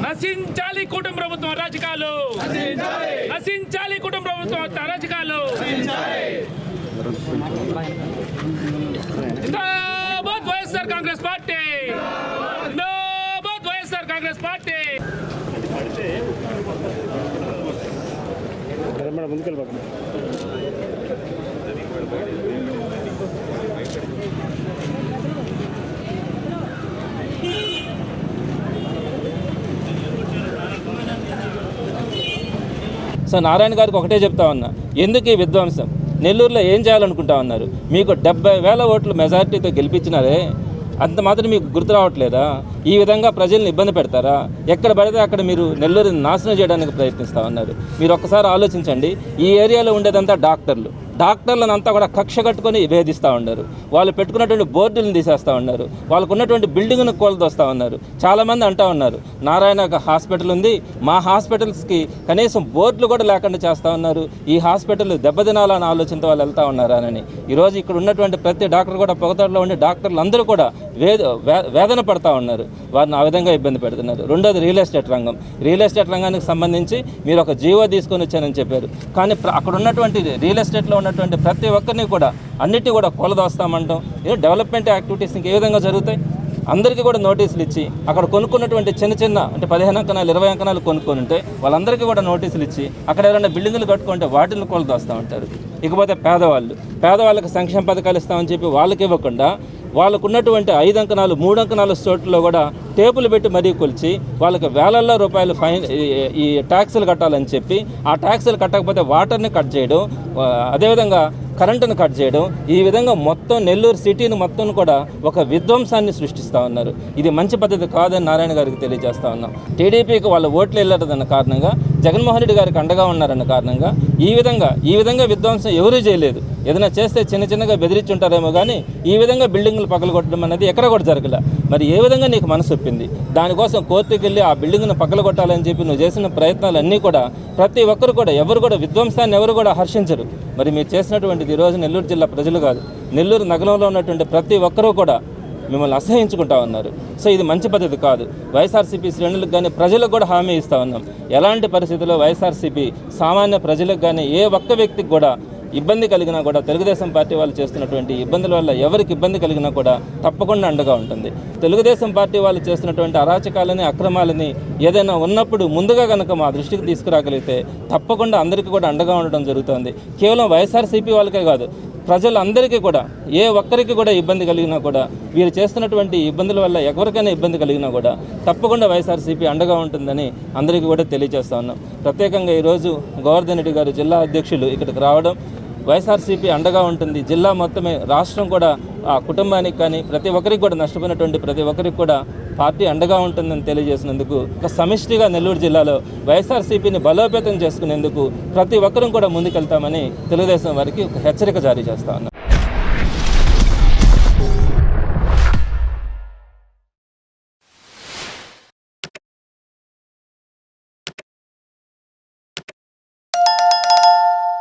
నశించాలి కుటుంబ ప్రభుత్వం అరాచకాలు, నశించాలి కుటుంబ ప్రభుత్వం అరాచకాలు. జిందాబాద్ వైఎస్ఆర్ కాంగ్రెస్ పార్టీ, జిందాబాద్ వైఎస్ఆర్ కాంగ్రెస్ పార్టీ. సో నారాయణ గారికి ఒకటే చెప్తా ఉన్నా, ఎందుకు ఈ విధ్వంసం? నెల్లూరులో ఏం చేయాలనుకుంటా ఉన్నారు? మీకు 70,000 ఓట్లు మెజారిటీతో గెలిపించినారే, అంత మాత్రం మీకు గుర్తు రావట్లేదా? ఈ విధంగా ప్రజల్ని ఇబ్బంది పెడతారా? ఎక్కడ పడితే అక్కడ మీరు నెల్లూరుని నాశనం చేయడానికి ప్రయత్నిస్తూ ఉన్నారు. మీరు ఒక్కసారి ఆలోచించండి. ఈ ఏరియాలో ఉండేదంతా డాక్టర్లను అంతా కూడా కక్ష కట్టుకొని వేధిస్తూ ఉన్నారు. వాళ్ళు పెట్టుకున్నటువంటి బోర్డులను తీసేస్తూ ఉన్నారు. వాళ్ళకు ఉన్నటువంటి బిల్డింగ్ను కోల్దొస్తూ ఉన్నారు. చాలామంది అంటూ ఉన్నారు, నారాయణ హాస్పిటల్ ఉంది, మా హాస్పిటల్స్కి కనీసం బోర్డులు కూడా లేకుండా చేస్తూ ఉన్నారు, ఈ హాస్పిటల్ దెబ్బతినాలన్న ఆలోచనతో వాళ్ళు వెళ్తూ ఉన్నారని. ఈరోజు ఇక్కడ ఉన్నటువంటి ప్రతి డాక్టర్ కూడా పొగతోటలో ఉండే డాక్టర్లు అందరూ కూడా వేదన పడుతూ ఉన్నారు. వారిని ఆ విధంగా ఇబ్బంది పెడుతున్నారు. రెండోది రియల్ ఎస్టేట్ రంగం. రియల్ ఎస్టేట్ రంగానికి సంబంధించి మీరు ఒక జీవో తీసుకొని వచ్చానని చెప్పారు. కానీ అక్కడ ఉన్నటువంటి రియల్ ఎస్టేట్లో ఉన్నటువంటి ప్రతి ఒక్కరిని కూడా అన్నిటి కూడా కూలదోస్తామంటాం. డెవలప్మెంట్ యాక్టివిటీస్ ఇంకే విధంగా జరుగుతాయి? అందరికీ కూడా నోటీసులు ఇచ్చి అక్కడ కొనుక్కున్నటువంటి చిన్న అంటే 15 అంకణాలు 20 అంకణాలు కొనుక్కొని ఉంటే వాళ్ళందరికీ కూడా నోటీసులు ఇచ్చి అక్కడ ఎవరైనా బిల్డింగులు కట్టుకుంటే వాటిని కూలదోస్తూ ఉంటారు. ఇకపోతే పేదవాళ్ళకి సంక్షేమ పథకాలు ఇస్తామని చెప్పి వాళ్ళకి ఇవ్వకుండా వాళ్ళకు ఉన్నటువంటి 5 అంకణాలు 3 అంకణాల చోట్లలో కూడా టేపులు పెట్టి మరీ కొలిచి వాళ్ళకి వేలల్లో రూపాయలు ఫైన్ ఈ ట్యాక్సులు కట్టాలని చెప్పి ఆ ట్యాక్సులు కట్టకపోతే వాటర్ని కట్ చేయడం, అదేవిధంగా కరెంటును కట్ చేయడం, ఈ విధంగా మొత్తం నెల్లూరు సిటీని మొత్తం కూడా ఒక విధ్వంసాన్ని సృష్టిస్తూ ఉన్నారు. ఇది మంచి పద్ధతి కాదని నారాయణ గారికి తెలియజేస్తూ ఉన్నాం. టీడీపీకి వాళ్ళ ఓట్లు వెళ్ళదన్న కారణంగా, జగన్మోహన్ రెడ్డి గారికి అండగా ఉన్నారన్న కారణంగా ఈ విధంగా విధ్వంసం ఎవరూ చేయలేదు. ఏదైనా చేస్తే చిన్నగా బెదిరించి ఉంటారేమో కానీ ఈ విధంగా బిల్డింగులు పగలగొట్టడం అనేది ఎక్కడ కూడా జరగలే. మరి ఏ విధంగా నీకు మనసు ఒప్పింది? దానికోసం కోర్టుకు వెళ్ళి ఆ బిల్డింగ్ను పగలగొట్టాలని చెప్పి నువ్వు చేసిన ప్రయత్నాలన్నీ కూడా ప్రతి ఒక్కరు కూడా ఎవరు కూడా విధ్వంసాన్ని ఎవరు కూడా హర్షించరు. మరి మీరు చేసినటువంటిది ఈరోజు నెల్లూరు జిల్లా ప్రజలు కాదు, నెల్లూరు నగరంలో ఉన్నటువంటి ప్రతి ఒక్కరూ కూడా మిమ్మల్ని అసహించుకుంటా ఉన్నారు. సో ఇది మంచి పద్ధతి కాదు. వైఎస్ఆర్సీపీ శ్రేణులకు కానీ ప్రజలకు కూడా హామీ ఇస్తూ ఉన్నాం, ఎలాంటి పరిస్థితుల్లో వైఎస్ఆర్సీపీ సామాన్య ప్రజలకు కానీ ఏ ఒక్క వ్యక్తికి కూడా ఇబ్బంది కలిగినా కూడా తెలుగుదేశం పార్టీ వాళ్ళు చేస్తున్నటువంటి ఇబ్బందుల వల్ల ఎవరికి ఇబ్బంది కలిగినా కూడా తప్పకుండా అండగా ఉంటుంది. తెలుగుదేశం పార్టీ వాళ్ళు చేస్తున్నటువంటి అరాచకాలని అక్రమాలని ఏదైనా ఉన్నప్పుడు ముందుగా కనుక మా దృష్టికి తీసుకురాగలిగితే తప్పకుండా అందరికీ కూడా అండగా ఉండడం జరుగుతుంది. కేవలం వైఎస్ఆర్సీపీ వాళ్ళకే కాదు, ప్రజలందరికీ కూడా ఏ ఒక్కరికి కూడా ఇబ్బంది కలిగినా కూడా, వీరు చేస్తున్నటువంటి ఇబ్బందుల వల్ల ఎవరికైనా ఇబ్బంది కలిగినా కూడా తప్పకుండా వైఎస్ఆర్సీపీ అండగా ఉంటుందని అందరికీ కూడా తెలియజేస్తా ఉన్నాం. ప్రత్యేకంగా ఈరోజు గోవర్ధన్ రెడ్డి గారు జిల్లా అధ్యక్షులు ఇక్కడికి రావడం, వైఎస్ఆర్సీపీ అండగా ఉంటుంది, జిల్లా మొత్తమే రాష్ట్రం కూడా ఆ కుటుంబానికి కానీ ప్రతి ఒక్కరికి కూడా నష్టపోయినటువంటి ప్రతి ఒక్కరికి కూడా పార్టీ అండగా ఉంటుందని తెలియజేసినందుకు, ఒక సమిష్టిగా నెల్లూరు జిల్లాలో వైఎస్ఆర్సీపీని బలోపేతం చేసుకునేందుకు ప్రతి ఒక్కరూ కూడా ముందుకెళ్తామని తెలుగుదేశం వారికి ఒక హెచ్చరిక జారీ చేస్తా ఉన్నాం.